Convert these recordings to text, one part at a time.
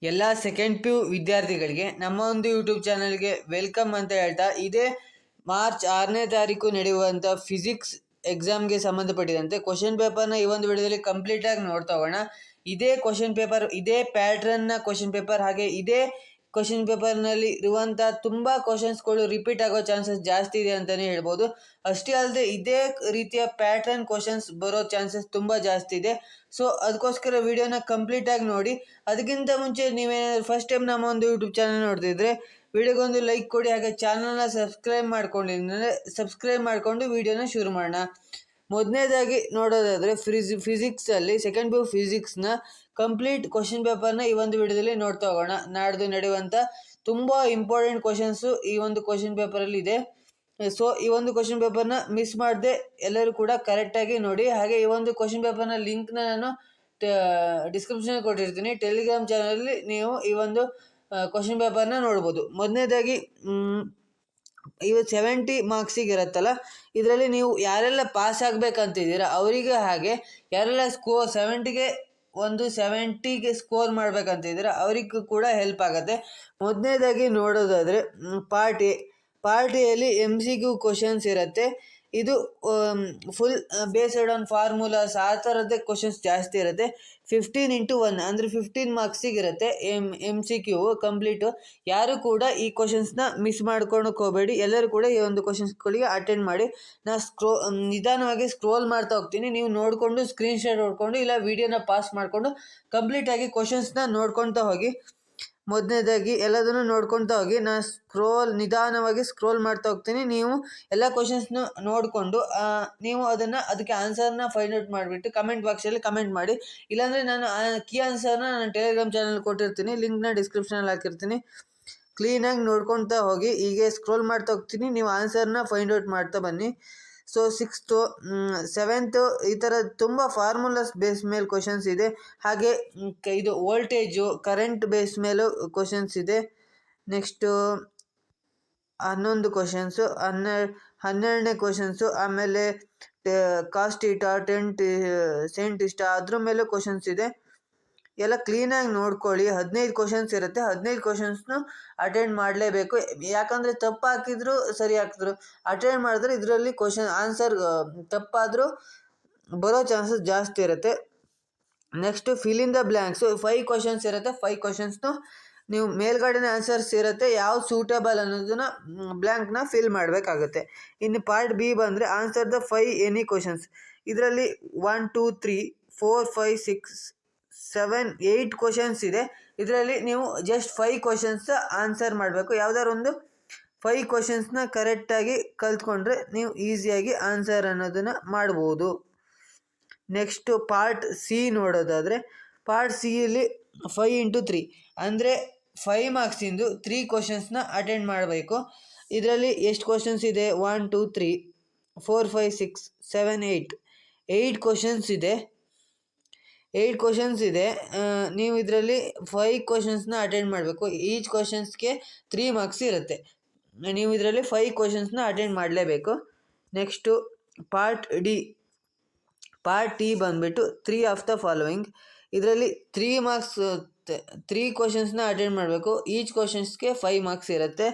ಎಲ್ಲ second P you ವಿದ್ಯಾರ್ಥಿಗಳಿಗೆ ನಮ್ಮ ಒಂದು ಯೂಟ್ಯೂಬ್ ಚಾನಲ್ಗೆ ವೆಲ್ಕಮ್ ಅಂತ ಹೇಳ್ತಾ, ಇದೇ ಮಾರ್ಚ್ 6ನೇ ತಾರೀಕು ನಡೆಯುವಂಥ ಫಿಸಿಕ್ಸ್ ಎಕ್ಸಾಮ್ಗೆ ಸಂಬಂಧಪಟ್ಟಿದಂತೆ ಕ್ವಶನ್ ಪೇಪರ್ನ ಈ ಒಂದು ವಿಡಿಯೋದಲ್ಲಿ ಕಂಪ್ಲೀಟಾಗಿ ನೋಡ್ತಾ ಹೋಗೋಣ. ಇದೇ ಕ್ವಶನ್ ಪೇಪರ್, ಇದೇ ಪ್ಯಾಟ್ರನ್ನ ಕ್ವಶನ್ ಪೇಪರ್, ಹಾಗೆ ಇದೇ ಕ್ವಶನ್ ಪೇಪರ್ನಲ್ಲಿ ಇರುವಂಥ ತುಂಬ ಕ್ವಶನ್ಸ್ಗಳು ರಿಪೀಟ್ ಆಗೋ ಚಾನ್ಸಸ್ ಜಾಸ್ತಿ ಇದೆ ಅಂತಲೇ ಹೇಳ್ಬೋದು. ಅಷ್ಟೇ ಅಲ್ಲದೆ ಇದೇ ರೀತಿಯ ಪ್ಯಾಟ್ರನ್ ಕ್ವಶನ್ಸ್ ಬರೋ ಚಾನ್ಸಸ್ ತುಂಬ ಜಾಸ್ತಿ ಇದೆ. ಸೊ ಅದಕ್ಕೋಸ್ಕರ ವಿಡಿಯೋನ ಕಂಪ್ಲೀಟಾಗಿ ನೋಡಿ. ಅದಕ್ಕಿಂತ ಮುಂಚೆ ನೀವೇನಾದರೂ ಫಸ್ಟ್ ಟೈಮ್ ನಮ್ಮ ಒಂದು ಯೂಟ್ಯೂಬ್ ಚಾನಲ್ ನೋಡ್ತಿದ್ರೆ ವಿಡಿಯೋಗೊಂದು ಲೈಕ್ ಕೊಡಿ, ಹಾಗೆ ಚಾನಲ್ನ ಸಬ್ಸ್ಕ್ರೈಬ್ ಮಾಡಿಕೊಂಡು ವಿಡಿಯೋನ ಶುರು ಮಾಡೋಣ. ಮೊದಲನೇದಾಗಿ ನೋಡೋದಾದರೆ ಫಿಸಿಕ್ಸಲ್ಲಿ ಸೆಕೆಂಡ್ ಪಿ ಯು ಫಿಸಿಕ್ಸ್ನ ಕಂಪ್ಲೀಟ್ ಕ್ವಶನ್ ಪೇಪರ್ನ ಈ ಒಂದು ವಿಡಿಯೋದಲ್ಲಿ ನೋಡ್ತಾ ಹೋಗೋಣ. ನಾಡ್ದು ನಡೆಯುವಂಥ ತುಂಬ ಇಂಪಾರ್ಟೆಂಟ್ ಕ್ವಶನ್ಸು ಈ ಒಂದು ಕ್ವಶನ್ ಪೇಪರಲ್ಲಿ ಇದೆ. ಸೊ ಈ ಒಂದು ಕ್ವಶನ್ ಪೇಪರ್ನ ಮಿಸ್ ಮಾಡದೆ ಎಲ್ಲರೂ ಕೂಡ ಕರೆಕ್ಟಾಗಿ ನೋಡಿ. ಹಾಗೆ ಈ ಒಂದು ಕ್ವಶನ್ ಪೇಪರ್ನ ಲಿಂಕ್ನ ನಾನು ಡಿಸ್ಕ್ರಿಪ್ಷನ್ ಕೊಟ್ಟಿರ್ತೀನಿ. ಟೆಲಿಗ್ರಾಮ್ ಚಾನಲಲ್ಲಿ ನೀವು ಈ ಒಂದು ಕ್ವಶನ್ ಪೇಪರ್ನ ನೋಡ್ಬೋದು. ಮೊದಲನೇದಾಗಿ ಇವತ್ತು 70 ಮಾರ್ಕ್ಸಿಗೆ ಇರುತ್ತಲ್ಲ, ಇದರಲ್ಲಿ ನೀವು ಯಾರೆಲ್ಲ ಪಾಸ್ ಆಗಬೇಕಂತಿದ್ದೀರಾ ಅವರಿಗೆ, ಹಾಗೆ ಯಾರೆಲ್ಲ 70ಗೆ ಸ್ಕೋರ್ ಮಾಡಬೇಕಂತಿದ್ದೀರಾ ಅವರಿಗೂ ಕೂಡ ಹೆಲ್ಪ್ ಆಗುತ್ತೆ. ಮೊದಲನೇದಾಗಿ ನೋಡೋದಾದರೆ ಪಾರ್ಟ್ ಎಯಲ್ಲಿ MCQ ಕ್ವಶನ್ಸ್ ಇರುತ್ತೆ. ಇದು ಫುಲ್ ಬೇಸ್ಡ್ ಆನ್ ಫಾರ್ಮುಲಾಸ್ ಆ ಥರದ್ದೇ ಕ್ವಶನ್ಸ್ ಜಾಸ್ತಿ ಇರುತ್ತೆ. 15x1 ಅಂದರೆ 15 ಮಾರ್ಕ್ಸಿಗೆ ಇರುತ್ತೆ MCQ ಕಂಪ್ಲೀಟು. ಯಾರು ಕೂಡ ಈ ಕ್ವಶನ್ಸ್ನ ಮಿಸ್ ಮಾಡ್ಕೊಳಕ್ಕೆ ಹೋಗಬೇಡಿ. ಎಲ್ಲರೂ ಕೂಡ ಈ ಒಂದು ಕ್ವಶನ್ಸ್ಗಳಿಗೆ ಅಟೆಂಡ್ ಮಾಡಿ. ನಾನು ನಿಧಾನವಾಗಿ ಸ್ಕ್ರೋಲ್ ಮಾಡ್ತಾ ಹೋಗ್ತೀನಿ, ನೀವು ನೋಡಿಕೊಂಡು ಸ್ಕ್ರೀನ್ಶಾಟ್ ಹೊಡ್ಕೊಂಡು ಇಲ್ಲ ವಿಡಿಯೋನ ಪಾಸ್ ಮಾಡಿಕೊಂಡು ಕಂಪ್ಲೀಟಾಗಿ ಕ್ವಶನ್ಸ್ನ ನೋಡ್ಕೊತಾ ಹೋಗಿ. ಮೊದಲನೇದಾಗಿ ಎಲ್ಲದನ್ನು ನೋಡ್ಕೊತಾ ಹೋಗಿ. ನಾನು ನಿಧಾನವಾಗಿ ಸ್ಕ್ರೋಲ್ ಮಾಡ್ತಾ ಹೋಗ್ತೀನಿ. ನೀವು ಎಲ್ಲ ಕ್ವಶನ್ಸ್ನ ನೋಡಿಕೊಂಡು ನೀವು ಅದಕ್ಕೆ ಆನ್ಸರ್ನ ಫೈಂಡ್ ಔಟ್ ಮಾಡಿಬಿಟ್ಟು ಕಮೆಂಟ್ ಬಾಕ್ಸಲ್ಲಿ ಕಮೆಂಟ್ ಮಾಡಿ. ಇಲ್ಲಾಂದರೆ ನಾನು ಕೀ ಆನ್ಸರ್ನ ನಾನು ಟೆಲಿಗ್ರಾಮ್ ಚಾನಲ್ ಕೊಟ್ಟಿರ್ತೀನಿ, ಲಿಂಕ್ನ ಡಿಸ್ಕ್ರಿಪ್ಷನಲ್ಲಿ ಹಾಕಿರ್ತೀನಿ. ಕ್ಲೀನಾಗಿ ನೋಡ್ಕೊತಾ ಹೋಗಿ. ಹೀಗೆ ಸ್ಕ್ರೋಲ್ ಮಾಡ್ತಾ ಹೋಗ್ತೀನಿ, ನೀವು ಆನ್ಸರ್ನ ಫೈಂಡ್ ಔಟ್ ಮಾಡ್ತಾ ಬನ್ನಿ. ಸೊ 6th 7th ಈ ಥರ ತುಂಬ ಫಾರ್ಮುಲಾಸ್ ಬೇಸ್ ಮೇಲೆ ಕ್ವಶನ್ಸ್ ಇದೆ. ಹಾಗೆ ಇದು ವೋಲ್ಟೇಜು ಕರೆಂಟ್ ಬೇಸ್ ಮೇಲೂ ಕ್ವಶನ್ಸ್ ಇದೆ. ನೆಕ್ಸ್ಟು 11 ಕ್ವಶನ್ಸು, 12ನೇ ಕ್ವಶನ್ಸು. ಆಮೇಲೆ ಕಾಸ್ಟ್ ಈಟಾ 10 ಸೆಂಟ್ ಇಷ್ಟ ಅದ್ರ ಮೇಲೂ ಕ್ವಶನ್ಸ್ ಇದೆ. ಎಲ್ಲ ಕ್ಲೀನಾಗಿ ನೋಡ್ಕೊಳ್ಳಿ. 15 ಕ್ವಶನ್ಸ್ ಇರುತ್ತೆ. 15 ಕ್ವಶನ್ಸ್ನು ಅಟೆಂಡ್ ಮಾಡಲೇಬೇಕು. ಯಾಕಂದರೆ ತಪ್ಪು ಹಾಕಿದ್ರು ಸರಿ ಹಾಕಿದ್ರು ಅಟೆಂಡ್ ಮಾಡಿದ್ರೆ ಇದರಲ್ಲಿ ಆನ್ಸರ್ ತಪ್ಪಾದರೂ ಬರೋ ಚಾನ್ಸಸ್ ಜಾಸ್ತಿ ಇರುತ್ತೆ. Next fill in the blanks 5 questions ಇರುತ್ತೆ. 5 ಕ್ವಶನ್ಸ್ನು ನೀವು ಮೇಲ್ಗಡೆನೇ ಆನ್ಸರ್ಸ್ ಇರುತ್ತೆ, ಯಾವ್ದು ಸೂಟೇಬಲ್ ಅನ್ನೋದನ್ನ ಬ್ಲ್ಯಾಂಕ್ನ ಫಿಲ್ ಮಾಡಬೇಕಾಗುತ್ತೆ. ಇನ್ನು ಪಾರ್ಟ್ ಬಿ ಬಂದರೆ ಆನ್ಸರ್ ದ 5 ಎನಿ ಕ್ವಶನ್ಸ್. ಇದರಲ್ಲಿ 1 2 3 4 5 6 7 8 ಕ್ವಶನ್ಸ್ ಇದೆ. ಇದರಲ್ಲಿ ನೀವು ಜಸ್ಟ್ 5 ಕ್ವಶನ್ಸ್ ಆನ್ಸರ್ ಮಾಡಬೇಕು. ಯಾವುದಾದ್ರು ಒಂದು 5 ಕ್ವಶನ್ಸ್ನ ಕರೆಕ್ಟಾಗಿ ಕಲ್ತ್ಕೊಂಡ್ರೆ ನೀವು ಈಸಿಯಾಗಿ ಆನ್ಸರ್ ಅನ್ನೋದನ್ನು ಮಾಡ್ಬೋದು. ನೆಕ್ಸ್ಟು ಪಾರ್ಟ್ ಸಿ ನೋಡೋದಾದರೆ, ಪಾರ್ಟ್ ಸಿಯಲ್ಲಿ 5x3 ಅಂದರೆ 5 ಮಾರ್ಕ್ಸಿಂದು 3 ಕ್ವಶನ್ಸ್ನ ಅಟೆಂಡ್ ಮಾಡಬೇಕು. ಇದರಲ್ಲಿ ಎಷ್ಟು ಕ್ವಶನ್ಸ್ ಇದೆ? 1 2 3 4 5 6 7 8 ಕ್ವಶನ್ಸ್ ಇದೆ. 8 ಕ್ವಶನ್ಸ್ ಇದೆ. ನೀವು ಇದರಲ್ಲಿ 5 ಕ್ವಶನ್ಸ್ನ ಅಟೆಂಡ್ ಮಾಡಬೇಕು. ಈಚ್ ಕ್ವಶನ್ಸ್ಗೆ 3 ಮಾರ್ಕ್ಸ್ ಇರುತ್ತೆ. ನೀವು ಇದರಲ್ಲಿ 5 ಕ್ವಶನ್ಸ್ನ ಅಟೆಂಡ್ ಮಾಡಲೇಬೇಕು. ನೆಕ್ಸ್ಟು ಪಾರ್ಟ್ ಡಿ ಬಂದುಬಿಟ್ಟು 3 ಆಫ್ ದ ಫಾಲೋವಿಂಗ್. ಇದರಲ್ಲಿ 3 ಕ್ವಶನ್ಸ್ನ ಅಟೆಂಡ್ ಮಾಡಬೇಕು. ಈಚ್ ಕ್ವಶನ್ಸ್ಗೆ 5 ಮಾರ್ಕ್ಸ್ ಇರುತ್ತೆ.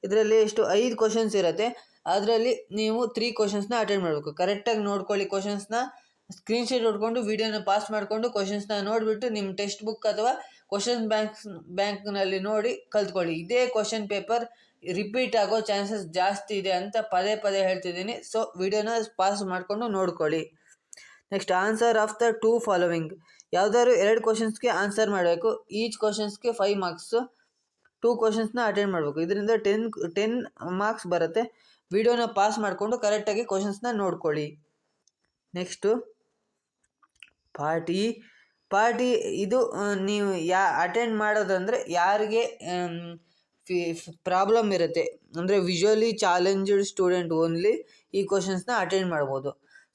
ಇದರಲ್ಲಿ 5 ಕ್ವಶನ್ಸ್ ಇರುತ್ತೆ. ಅದರಲ್ಲಿ ನೀವು 3 ಕ್ವಶನ್ಸ್ನ ಅಟೆಂಡ್ ಮಾಡಬೇಕು. ಕರೆಕ್ಟಾಗಿ ನೋಡ್ಕೊಳ್ಳಿ. ಕ್ವಶನ್ಸ್ನ ಸ್ಕ್ರೀನ್ಶಾಟ್ ಹೊಡ್ಕೊಂಡು ವಿಡಿಯೋನ ಪಾಸ್ ಮಾಡಿಕೊಂಡು ಕ್ವಶನ್ಸ್ನ ನೋಡಿಬಿಟ್ಟು ನಿಮ್ಮ ಟೆಕ್ಸ್ಟ್ ಬುಕ್ ಅಥವಾ ಕ್ವಶನ್ ಬ್ಯಾಂಕ್ನಲ್ಲಿ ನೋಡಿ ಕಲ್ತ್ಕೊಳ್ಳಿ. ಇದೇ ಕ್ವಶನ್ ಪೇಪರ್ ರಿಪೀಟ್ ಆಗೋ ಚಾನ್ಸಸ್ ಜಾಸ್ತಿ ಇದೆ ಅಂತ ಪದೇ ಹೇಳ್ತಿದ್ದೀನಿ. ಸೊ ವಿಡಿಯೋನ ಪಾಸ್ ಮಾಡಿಕೊಂಡು ನೋಡ್ಕೊಳ್ಳಿ. Next answer of the 2 following. ಯಾವುದಾದ್ರು 2 ಕ್ವಶನ್ಸ್ಗೆ ಆನ್ಸರ್ ಮಾಡಬೇಕು. ಈಚ್ ಕ್ವಶನ್ಸ್ಗೆ 5 ಮಾರ್ಕ್ಸು. 2 ಕ್ವಶನ್ಸ್ನ ಅಟೆಂಡ್ ಮಾಡಬೇಕು. ಇದರಿಂದ 10 ಮಾರ್ಕ್ಸ್ ಬರುತ್ತೆ. ವಿಡಿಯೋನ ಪಾಸ್ ಮಾಡಿಕೊಂಡು ಕರೆಕ್ಟಾಗಿ ಕ್ವಶನ್ಸ್ನ ನೋಡ್ಕೊಳ್ಳಿ. ನೆಕ್ಸ್ಟು ಪಾರ್ಟಿ ಇದು ನೀವು ಅಟೆಂಡ್ ಮಾಡೋದಂದರೆ ಯಾರಿಗೆ ಪ್ರಾಬ್ಲಮ್ ಇರುತ್ತೆ ಅಂದರೆ ವಿಜುವಲಿ ಚಾಲೆಂಜ್ಡ್ ಸ್ಟೂಡೆಂಟ್ ಓನ್ಲಿ ಈ ಕ್ವಶನ್ಸ್ನ ಅಟೆಂಡ್ ಮಾಡ್ಬೋದು.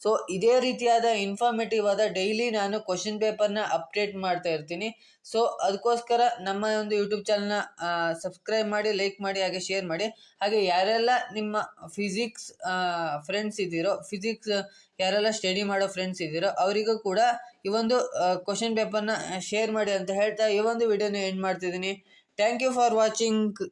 ಸೊ ಇದೇ ರೀತಿಯಾದ ಇನ್ಫಾರ್ಮೇಟಿವ್ ಆದ ಡೈಲಿ ನಾನು ಕ್ವಶನ್ ಪೇಪರ್ನ ಅಪ್ಡೇಟ್ ಮಾಡ್ತಾ ಇರ್ತೀನಿ. ಸೊ ಅದಕ್ಕೋಸ್ಕರ ನಮ್ಮ ಒಂದು ಯೂಟ್ಯೂಬ್ ಚಾನಲ್ನ ಸಬ್ಸ್ಕ್ರೈಬ್ ಮಾಡಿ, ಲೈಕ್ ಮಾಡಿ, ಹಾಗೆ ಶೇರ್ ಮಾಡಿ. ಹಾಗೆ ಯಾರೆಲ್ಲ ನಿಮ್ಮ ಫಿಸಿಕ್ಸ್ ಫ್ರೆಂಡ್ಸ್ ಇದ್ದೀರೋ, ಫಿಸಿಕ್ಸ್ ಯಾರೆಲ್ಲ ಸ್ಟಡಿ ಮಾಡೋ ಫ್ರೆಂಡ್ಸ್ ಇದ್ದೀರೋ ಅವರಿಗೂ ಕೂಡ ಈ ಒಂದು ಕ್ವಶನ್ ಪೇಪರ್ನ ಶೇರ್ ಮಾಡಿ ಅಂತ ಹೇಳ್ತಾ ಈ ಒಂದು ವಿಡಿಯೋನ ಎಂಡ್ ಮಾಡ್ತಿದ್ದೀನಿ. Thank you for watching.